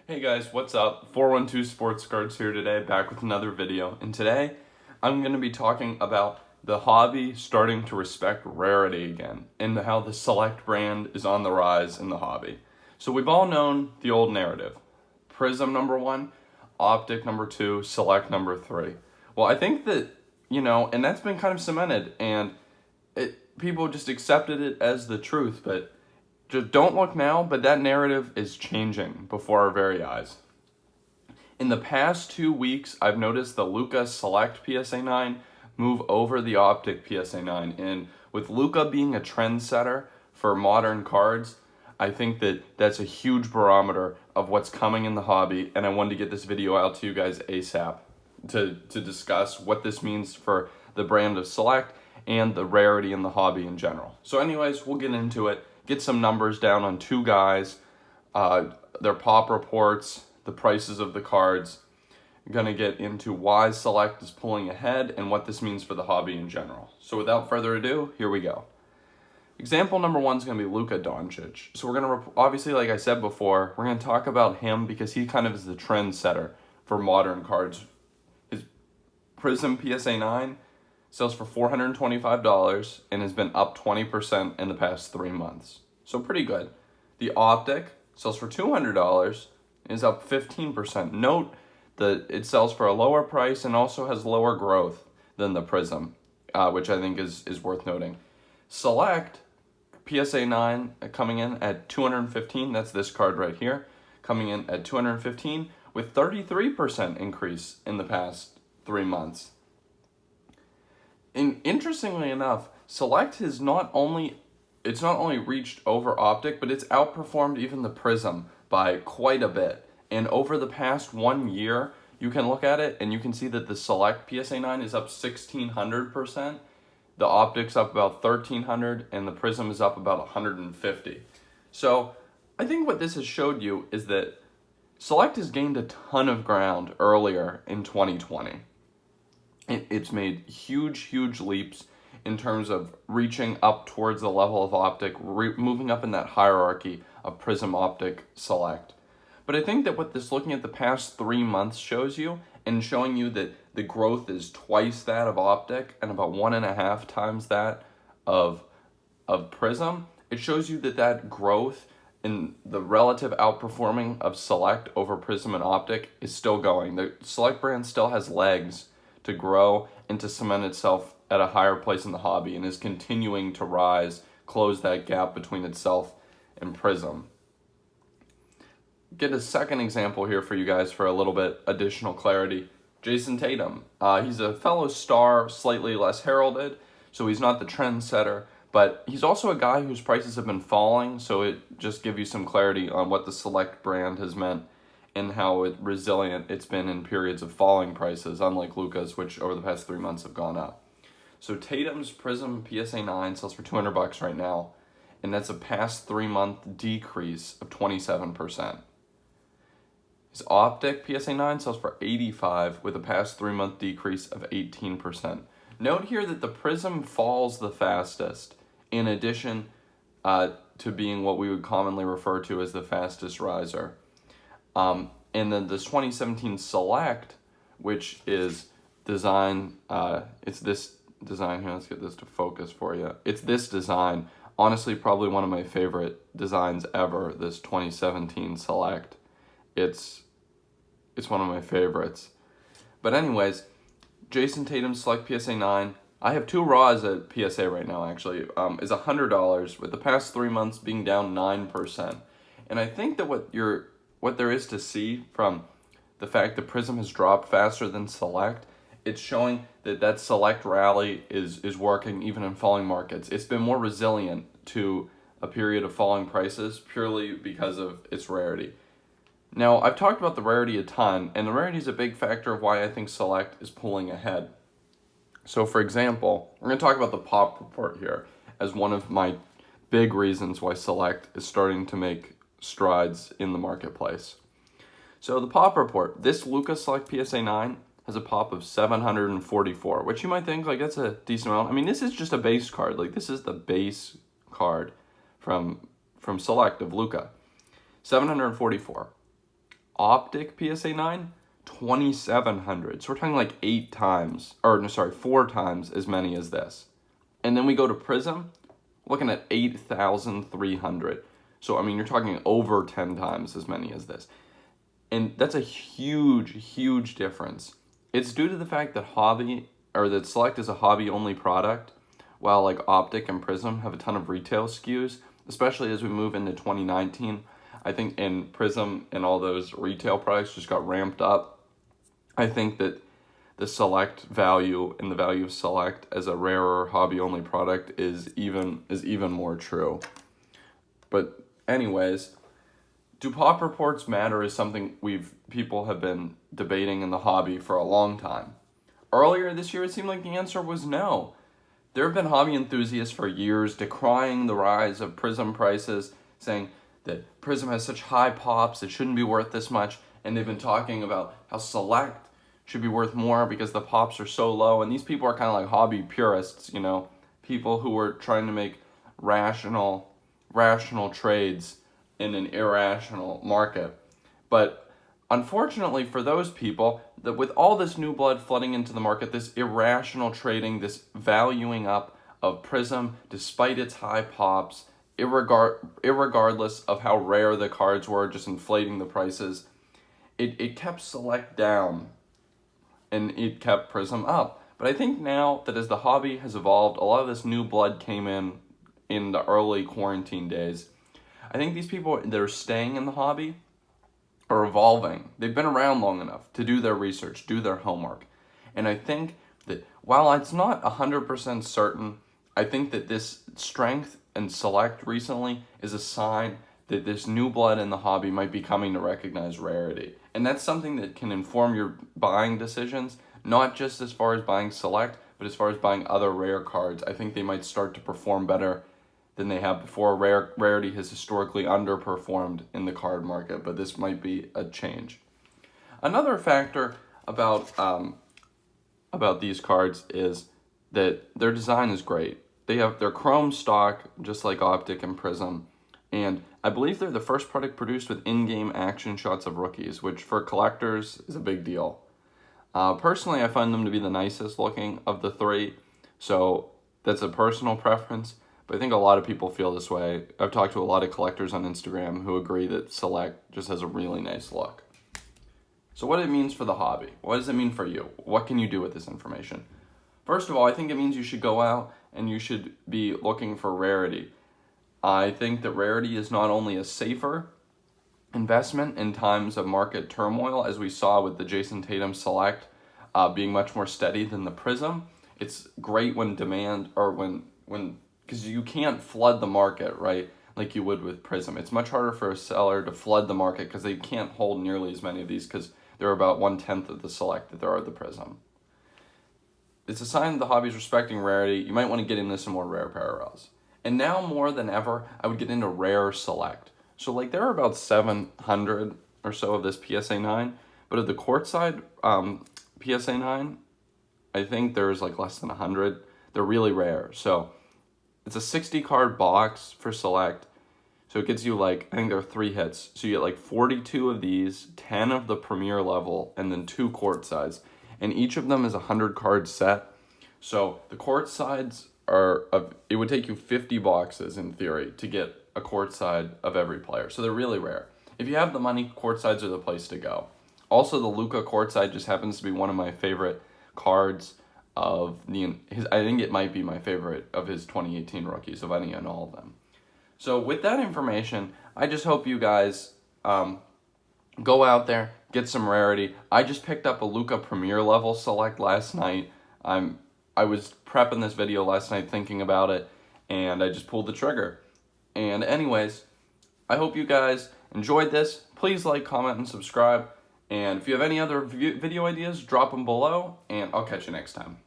Hey guys, what's up? 412 Sports Cards here today, back with another video. And today, I'm going to be talking about the hobby starting to respect rarity again, and how the Select brand is on the rise in the hobby. So we've all known the old narrative. Prism number 1, Optic number 2, Select number 3. Well, I think that, and that's been kind of cemented, and people just accepted it as the truth, but just don't look now, but that narrative is changing before our very eyes. In the past 2 weeks, I've noticed the Luka Select PSA 9 move over the Optic PSA 9. And with Luka being a trendsetter for modern cards, I think that that's a huge barometer of what's coming in the hobby. And I wanted to get this video out to you guys ASAP to discuss what this means for the brand of Select and the rarity in the hobby in general. So anyways, we'll get into it. Get some numbers down on two guys, their pop reports, the prices of the cards. I'm going to get into why Select is pulling ahead and what this means for the hobby in general. So without further ado, here we go. Example number 1 is going to be Luka Doncic. So we're going to, obviously, like I said before, we're going to talk about him because he kind of is the trendsetter for modern cards. His Prism PSA 9 sells for $425 and has been up 20% in the past 3 months. So pretty good. The Optic sells for $200 and is up 15%. Note that it sells for a lower price and also has lower growth than the Prism, which I think is worth noting. Select PSA 9 coming in at $215. That's this card right here. Coming in at $215 with 33% increase in the past 3 months. And interestingly enough, Select has not only reached over Optic, but it's outperformed even the Prism by quite a bit. And over the past 1 year, you can look at it and you can see that the Select PSA 9 is up 1,600%. The Optic's up about 1,300, and the Prism is up about 150. So I think what this has showed you is that Select has gained a ton of ground earlier in 2020. It's made huge leaps in terms of reaching up towards the level of Optic, moving up in that hierarchy of Prism, Optic, Select. But I think that what this looking at the past 3 months shows you, and showing you that the growth is twice that of Optic and about 1.5 times that of Prism, it shows you that growth in the relative outperforming of Select over Prism and Optic is still going. The Select brand still has legs to grow and to cement itself at a higher place in the hobby, and is continuing to rise, close that gap between itself and Prism. Get a second example here for you guys for a little bit additional clarity. Jason Tatum. He's a fellow star, slightly less heralded, so he's not the trendsetter, but he's also a guy whose prices have been falling, so it just gives you some clarity on what the Select brand has meant and how resilient it's been in periods of falling prices, unlike Luka's, which over the past 3 months have gone up. So Tatum's Prism PSA 9 sells for $200 right now, and that's a past 3 month decrease of 27%. His Optic PSA 9 sells for $85 with a past 3 month decrease of 18%. Note here that the Prism falls the fastest, in addition to being what we would commonly refer to as the fastest riser. And then this 2017 Select, which is design, it's this design here. Let's get this to focus for you. It's this design. Honestly, probably one of my favorite designs ever, this 2017 Select. It's one of my favorites. But anyways, Jason Tatum's Select PSA 9, I have 2 raws at PSA right now actually, is $100 with the past 3 months being down 9%. And I think that what there is to see from the fact that Prism has dropped faster than Select, it's showing that Select rally is working even in falling markets. It's been more resilient to a period of falling prices purely because of its rarity. Now, I've talked about the rarity a ton, and the rarity is a big factor of why I think Select is pulling ahead. So, for example, we're going to talk about the pop report here as one of my big reasons why Select is starting to make strides in the marketplace. So, the pop report, this Luka Select PSA 9 has a pop of 744, which you might think, like, that's a decent amount. I mean, this is just a base card. Like, this is the base card from Select of Luka. 744. Optic PSA 9, 2,700. So we're talking like 8 times, or no, sorry, 4 times as many as this. And then we go to Prism, looking at 8,300. So, I mean, you're talking over 10 times as many as this. And that's a huge, huge difference. It's due to the fact that that Select is a hobby-only product, while like Optic and Prism have a ton of retail SKUs, especially as we move into 2019. I think in Prism and all those retail products just got ramped up. I think that the Select value and the value of Select as a rarer hobby-only product is even more true. But anyways, do pop reports matter is something people have been debating in the hobby for a long time. Earlier this year, it seemed like the answer was no. There have been hobby enthusiasts for years decrying the rise of Prism prices, saying that Prism has such high pops, it shouldn't be worth this much, and they've been talking about how Select should be worth more because the pops are so low, and these people are kind of like hobby purists, you know, people who are trying to make rational trades in an irrational market. But unfortunately for those people, that with all this new blood flooding into the market, this irrational trading, this valuing up of Prism despite its high pops, irregardless of how rare the cards were, just inflating the prices, it kept Select down and it kept Prism up. But I think now that as the hobby has evolved, a lot of this new blood came in the early quarantine days. I think these people that are staying in the hobby are evolving. They've been around long enough to do their research, do their homework. And I think that while it's not 100% certain, I think that this strength and Select recently is a sign that this new blood in the hobby might be coming to recognize rarity. And that's something that can inform your buying decisions, not just as far as buying Select, but as far as buying other rare cards. I think they might start to perform better than they have before. Rarity has historically underperformed in the card market, but this might be a change. Another factor about these cards is that their design is great. They have their chrome stock, just like Optic and Prism, and I believe they're the first product produced with in-game action shots of rookies, which for collectors is a big deal. Personally, I find them to be the nicest looking of the three, so that's a personal preference. But I think a lot of people feel this way. I've talked to a lot of collectors on Instagram who agree that Select just has a really nice look. So what it means for the hobby. What does it mean for you? What can you do with this information? First of all, I think it means you should go out and you should be looking for rarity. I think that rarity is not only a safer investment in times of market turmoil, as we saw with the Jason Tatum Select being much more steady than the Prism. It's great when demand, or when because you can't flood the market, right, like you would with Prism. It's much harder for a seller to flood the market because they can't hold nearly as many of these because they're about 1/10 of the Select that there are the Prism. It's a sign that the hobby is respecting rarity. You might want to get into some more rare parallels. And now more than ever, I would get into rare Select. So like there are about 700 or so of this PSA 9, but of the courtside PSA 9, I think there's like less than 100. They're really rare. So it's a 60 card box for Select. So it gets you like, I think there are 3 hits. So you get like 42 of these, 10 of the premier level, and then 2 court sides. And each of them is a 100 card set. So the court sides it would take you 50 boxes in theory to get a court side of every player. So they're really rare. If you have the money, court sides are the place to go. Also, the Luka court side just happens to be one of my favorite cards I think it might be my favorite of his 2018 rookies, of any and all of them. So with that information, I just hope you guys go out there, get some rarity. I just picked up a Luka Premier level Select last night. I was prepping this video last night thinking about it, and I just pulled the trigger. And anyways, I hope you guys enjoyed this. Please like, comment, and subscribe. And if you have any other video ideas, drop them below, and I'll catch you next time.